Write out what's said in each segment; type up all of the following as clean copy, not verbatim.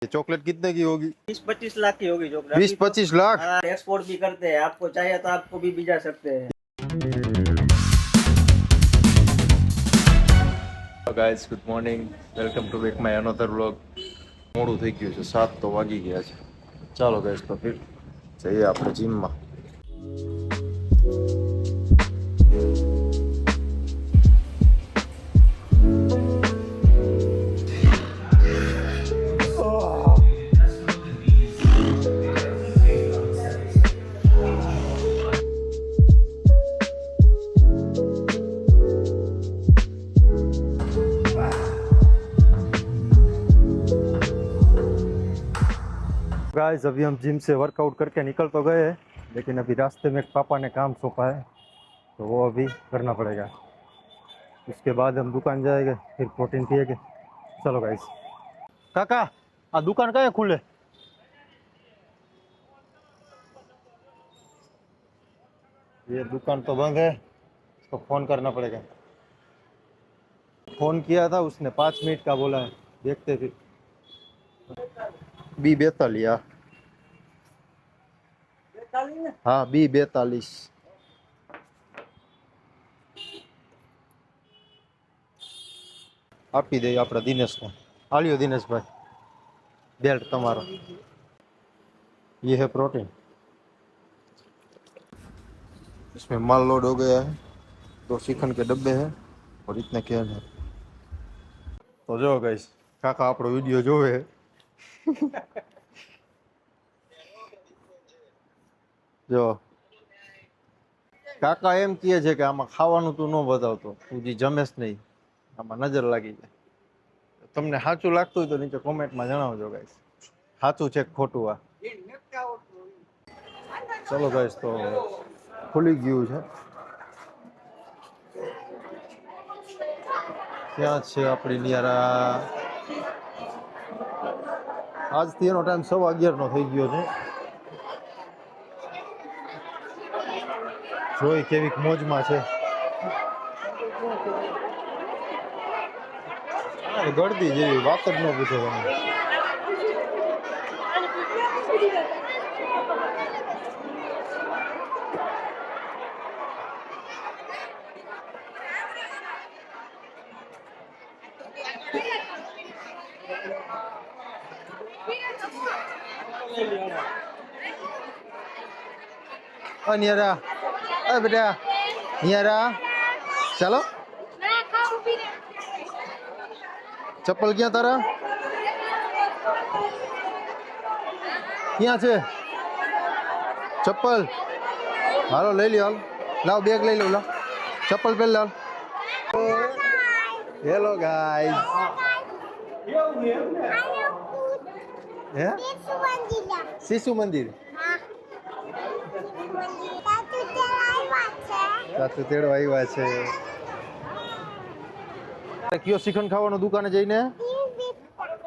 ये चॉकलेट कितने की होगी? 20-25 लाख की होगी चॉकलेट। 20-25 लाख? हाँ, एक्सपोर्ट भी करते हैं, आपको चाहिए तो आपको भी भिजा सकते हैं। Guys good morning, welcome to back my another vlog. મોડું થઈ ગયું છે, 7 તો વાગી ગયા છે. ચાલો ગાઈસ, તો ફિર જઈએ આપણે જીમમાં. गाइस अभी हम जिम से वर्कआउट करके निकल तो गए हैं, लेकिन अभी रास्ते में पापा ने काम सौंपा है तो वो अभी करना पड़ेगा. उसके बाद हम दुकान जाएंगे, फिर प्रोटीन पिएंगे. चलो गाइस. काका आ दुकान कहाँ खुले? ये दुकान तो बंद है, इसको फोन करना पड़ेगा. फोन किया था उसने, 5 मिनट का बोला है, देखते फिर. B42. हाँ B42. આપી દઈએ આપણા દિનેશને. આલ્યો દિનેશભાઈ, બેલ્ટ તમારો. ये है प्रोटीन, इसमें माल लोड हो गया है. 2 श्रीखंड के डब्बे हैं और इतने कैन है. तो जो गाइस, કાકા આપણો વિડિયો જોવે. જો કાકા એમ કહે છે કે આમાં ખાવાનું તું ન બતાવતો, તું જે જમેશ નહીં, આમાં નજર લાગી જાય. તમને સાચું લાગતું હોય તો નીચે કોમેન્ટમાં જણાવજો ગાઈસ, સાચું છે કે ખોટું આ. ચલો ગાઈસ, તો ખુલી ગયું છે. ક્યાં છે આપણી નિયારા? આજથી એનો ટાઈમ 11:15 થઈ ગયો છે. જોઈ કેવીક મોજમાં છે. ગળદી જેવી વાત જ ન પૂછો તમે. નિયારા, બેટા નિયારા, ચાલો. ચપ્પલ ક્યાં તારા? ક્યાં છે ચપ્પલ? હાલો લઈ લ્યો, હાલ લાવ બેગ લઈ લો, લાવ ચપ્પલ પહેરી લાવ. Hello guys. હે શિશુ મંદિર? સાચું તેડો આવ્યા છે. કયો શ્રીખંડ ખાવાનો દુકાને જઈને?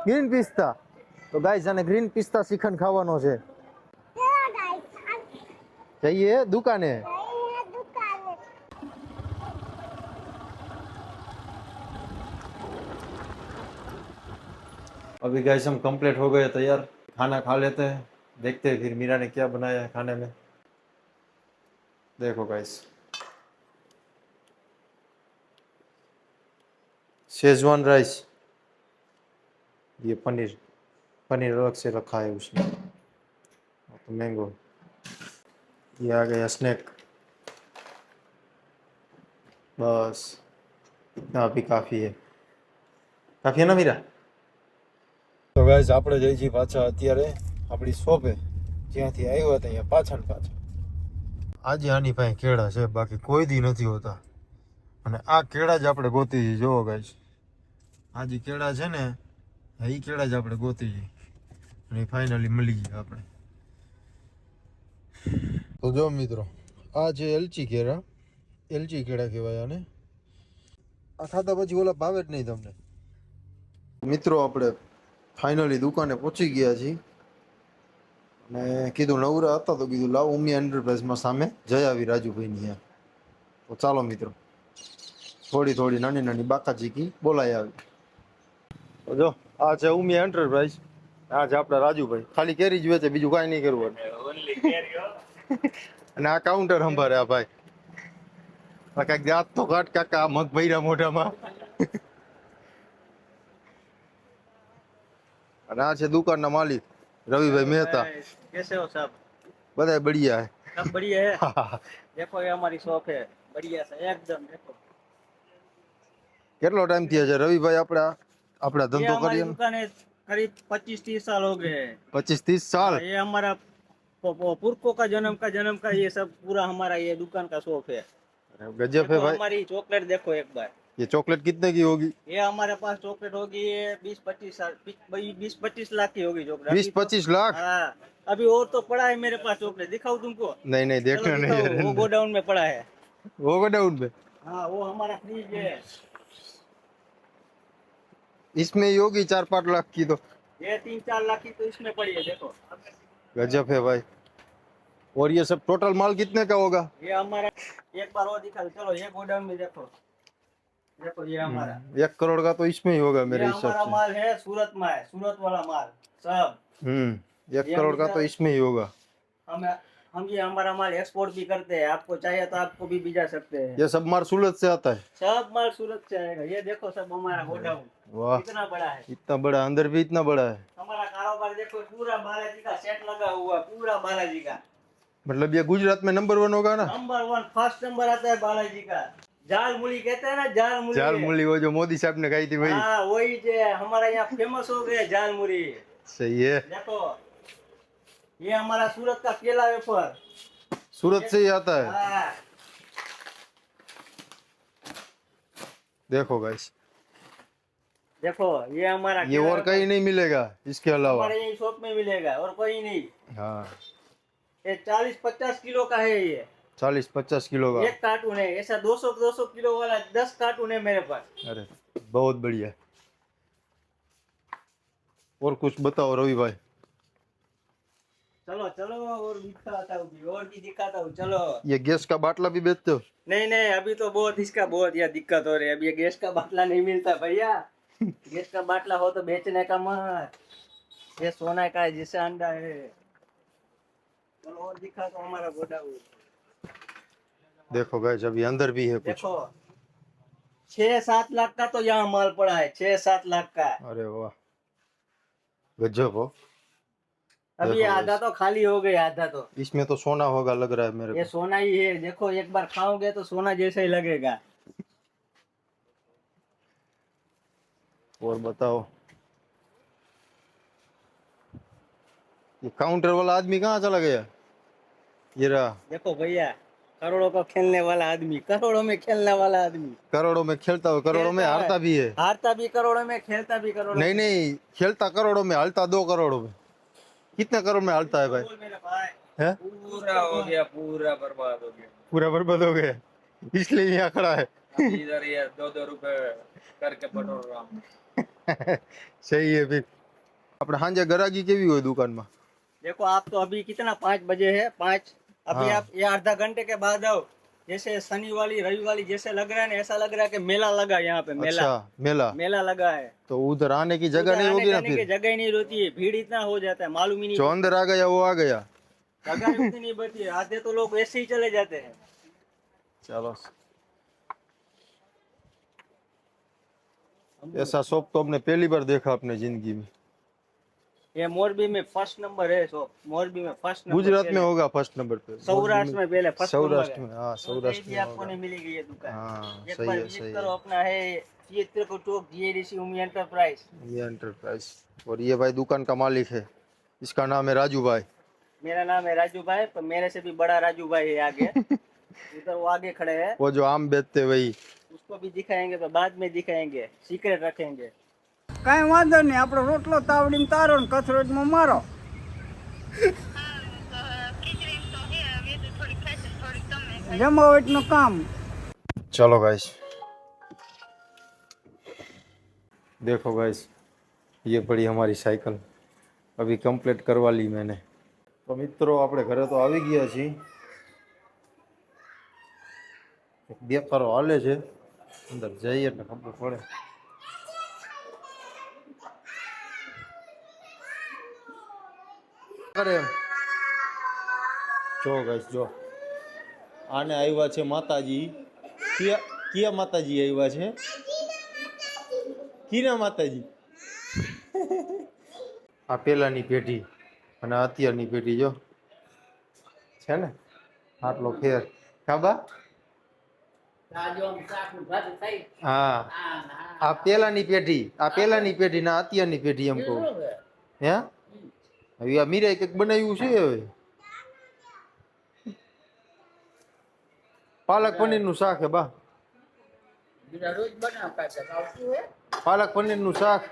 ગ્રીન પિસ્તા. તો ગાઈસ આને ગ્રીન પિસ્તા શ્રીખંડ ખાવાનો છે. જઈએ दुकाने. अभी गाइस हम कंप्लीट हो गए तैयार, खाना खा लेते हैं, देखते हैं फिर मीरा ने क्या बनाया है खाने में. देखो गाइस, शेजवान राइस, ये पनीर अलग से रखा है उसमें, तो मैंगो. ये आ गया स्नैक. बस इतना अभी काफ़ी है. काफ़ी है ना मीरा? તો ગાઈસ આપણે જઈ છીએ પાછા અત્યારે આપણી શોપે, જ્યાંથી આવ્યા હતા અહીંયા પાછા. આજે આની પાસે કેળા છે, બાકી કોઈ દી નથી હોતા. અને આ કેળા જ આપણે ગોતી છીએ. જોવો ગાઈસ, આ જે કેળા છે ને, એ કેળા જ આપણે ગોતી છીએ અને ફાઇનલી મળી ગયા આપણે. તો જો મિત્રો, આ છે એલચી કેળા. એલચી કેળા કહેવાય આને. આ ખાધા પછી ઓલા ભાવે જ નહીં તમને. મિત્રો આપણે ફાઇનલી દુકાને પહોંચી ગયા છીએ અને કીધું નવરા હતા તો કીધું લાવ ઉમિયા એન્ટરપ્રાઇઝમાં સામે જઈ આવી રાજુભાઈની ત્યાં. તો ચાલો મિત્રો, થોડી થોડી નાની નાની બાકાચીકી બોલાઈ આવી. તો જો આ છે ઉમિયા એન્ટરપ્રાઇઝ. આ છે આપડા રાજુભાઈ, ખાલી કેરી જ વેચે, બીજું કાંઈ નહીં કરવું. ઓનલી કેરી હો. અને આ કાઉન્ટર સંભાળે આ ભાઈ. આ કાંઈક જાત તો કાઢ કાકા, આ મગ ભર્યા મોઢામાં. અને આ છે દુકાનના માલિક રવિભાઈ મહેતા. कैसे हो सब? બધા બઢિયા હે. सब बढ़िया है। देखो ये हमारी शॉप है, बढ़िया सा एकदम। देखो કેટલો ટાઈમ થયો છે રવિભાઈ આપડા આપડા ये ધંધો हमारी કરીએ? दुकान है, करीब 25-30 साल हो गए हैं। 25-30 સાल. ये हमारा पुरखों का जन्म का ये सब पूरा हमारा ये दुकान का शॉप है। गजब है देखो भाई. हमारी चॉकलेट देखो एक बार। ये चॉकलेट कितने की होगी? ये हमारे पास चॉकलेट होगी ये 20-25 लाख की होगी चॉकलेट। 20-25 लाख? हाँ, अभी और तो पड़ा है मेरे पास चॉकलेट, दिखाऊं तुमको? नहीं नहीं, देखना चलो नहीं दिखाओ, वो है. गोडाउन में पड़ा है। वो गोडाउन पे हाँ, वो हमारा फ्रिज है। इसमें ही होगी 4-5 लाख की तो. ये 3-4 लाख की तो इसमें पड़ी है, देखो। गजब है भाई. और ये सब टोटल माल कितने का होगा? ये हमारा एक बार और दिखा दो, चलो ये गोडाउन में देखो। देखो ये हमारा 1 करोड़ का तो इसमें ही होगा ये मेरे हिसाब हमारा से. माल है, सूरत में है, सूरत वाला माल सब। 1 ये करोड़ का तो इसमें ही होगा. हम ये हमारा माल एक्सपोर्ट भी करते हैं, आपको चाहिए तो आपको भी भिजा सकते हैं। ये सब माल सूरत से आता है? सब माल सूरत से आएगा। ये देखो सब हमारा गोडाउन वाह, कितना बड़ा है। इतना बड़ा, अंदर भी इतना बड़ा है. हमारा कारोबार देखो, पूरा बालाजी का सेट लगा हुआ, पूरा बालाजी का। मतलब ये गुजरात में नंबर 1 होगा ना? नंबर 1 फर्स्ट नंबर आता है बालाजी का। जाल मूली कहते हैं ना, जाल मूली। चाल मूली, वो जो मोदी साहब ने खाई थी भाई. हाँ वही जो हमारा यहाँ फेमस हो गया जाल मूली। सही है. देखो ये हमारा सूरत का केला वेफर, सूरत से ही आता है. हाँ। देखो गाइस, देखो ये हमारा ये केला और वेफर कहीं नहीं मिलेगा इसके अलावा. हमारे यही शॉप में मिलेगा और कोई नहीं। हाँ, ये 40-50 किलो का है ये 40-50 किलो का. एक कार्टून है। ऐसा 200 किलो वाला 10 कार्टून है मेरे पास। अरे बहुत बढ़िया. और कुछ बताओ रवि भाई. चलो चलो और दिखाता हूँ और भी दिखाता हूँ, चलो। ये गैस का बाटला भी बेचते हो? नहीं नहीं, अभी तो बहुत इसका बहुत यह दिक्कत हो रही है। अब ये गैस का बाटला नहीं मिलता भैया। गैस का बाटला हो तो बेचने का मत, ये सोना का है जिससे अंडा है। चलो और दिखा दो हमारा गोडाउन। देखो गाइस, अभी अंदर भी है कुछ. देखो 6-7 लाख का तो यहाँ माल पड़ा है, 6-7 लाख का। अरे वाह, गजब हो. अभी देखो आधा तो खाली हो गया, आधा तो। इसमें तो सोना होगा लग रहा है मेरे ये को. सोना ही है, देखो एक बार खाओगे तो सोना जैसा ही लगेगा। और बताओ, ये काउंटर वाला आदमी कहाँ चला गया? ये रहा. देखो भैया, करोड़ों का खेलने वाला आदमी, करोड़ों में खेलने वाला आदमी, करोड़ों में खेलता हो, करोड़ों में खेलता है। हारता भी है. हारता भी करोड़ों में, खेलता भी करोड़ों नहीं में। नहीं, खेलता करोड़ों में, हारता 2 करोड़ों में. कितने करोड़ में हारता है भाई? बोल मेरे भाई, है? पूरा हो गया, पूरा बर्बाद हो गया। पूरा बर्बाद हो गया, इसलिए यहाँ खड़ा है. अभी इधर ये 2-2 रुपए करके पटोल रहा हूँ। सही है. फिर આપણે સાંજે ગરાગી કેવી હોય દુકાનમાં? देखो आप तो अभी कितना 5 बजे है, 5 अभी हाँ। आप ये आधा घंटे के बाद आओ। जैसे शनि वाली रवि वाली जैसे लग रहा है ना, ऐसा लग रहा है कि मेला लगा यहाँ पे, मेला अच्छा, मेला. मेला लगा है। तो उधर आने की जगह नहीं उधर होगी ना आने-जाने की फिर? जगह ही नहीं रहती है, भीड़ इतना हो जाता है, मालूम ही नहीं जो अंदर आ गया वो आ गया. जगह ही उतनी नहीं बची है। आधे तो लोग ऐसे ही चले जाते हैं। चलो, ऐसा शॉप तो हमने पहली बार देखा अपने जिंदगी में. ये मोरबी में फर्स्ट नंबर है शॉप, मोरबी में फर्स्ट नंबर। गुजरात में होगा फर्स्ट नंबर पे. सौराष्ट्र में पहले फर्स्ट नंबर सौराष्ट्र है। में, हाँ तो सौराष्ट्र कहीं भी में आपको होगा. नहीं मिलेगी ये दुकान। हाँ एक सही बार है, विजिट सही करो, है. अपना है चित्र चौक, जीएडीसी उमी एंटरप्राइज। ये एंटरप्राइज. और ये भाई दुकान का मालिक है, इसका नाम है राजू भाई. मेरा नाम है राजू भाई, पर मेरे से भी बड़ा राजू भाई है आगे। उधर वो आगे खड़े हैं, वो जो आम बेचते वही. उसको भी दिखाएंगे, तो बाद में दिखाएंगे, सीक्रेट रखेंगे। કાંઈ વાંધો નહીં, આપણો રોટલો તાવડીમાં તારો ને કથરોટમાં મારો. જમાવટનું કામ. चलो गाइस, देखो गाइस, ये पड़ी हमारी साइकिल, अभी कंप्लीट करवा ली मैंने. तो मित्रों આપણે ઘરે તો આવી ગયા છીએ. બેકારો હાલે છે, અંદર જઈએ એટલે ખબર પડે. કરે એમ. જો ગાઈસ જો આને આવ્યા છે માતાજી. કિયા માતાજી આવ્યા છે. કીના માતાજી. આ પેલાની પેઢી અને અત્યારની પેઢી જો છે ને આટલો ફેર ખાબા. હા આ પેલાની પેઢી, આ પેલાની પેઢી ના અત્યારની પેઢી એમ કહું. હે હવે આ મીરાએ કંઈક બનાવ્યું છે હવે. પાલક પનીર નું શાક હે બા. પાલક પનીર નું શાક.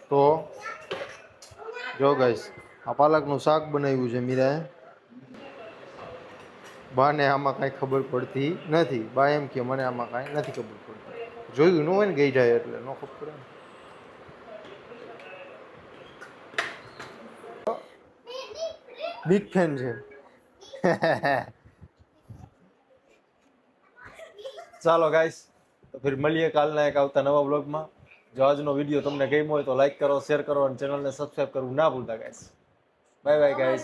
તો જો ગાઈસ આ પાલક નું શાક બનાવ્યું છે મીરાએ. બાને આમાં કાંઈ ખબર પડતી નથી. બા એમ કે મને આમાં કાંઈ નથી ખબર પડતી. જોયું ન હોય ને ગઈ જાય એટલે ન ખબર પડે. બિગ ફેન છે. ચાલો ગાઈસ તો ફિર મળીએ કાલના એક આવતા નવા બ્લોગમાં. જો આજનો વિડીયો તમને ગમ્યો હોય તો લાઈક કરો, શેર કરો અને ચેનલને સબસ્ક્રાઇબ કરવું ના ભૂલતા ગાઈસ. Bye bye guys.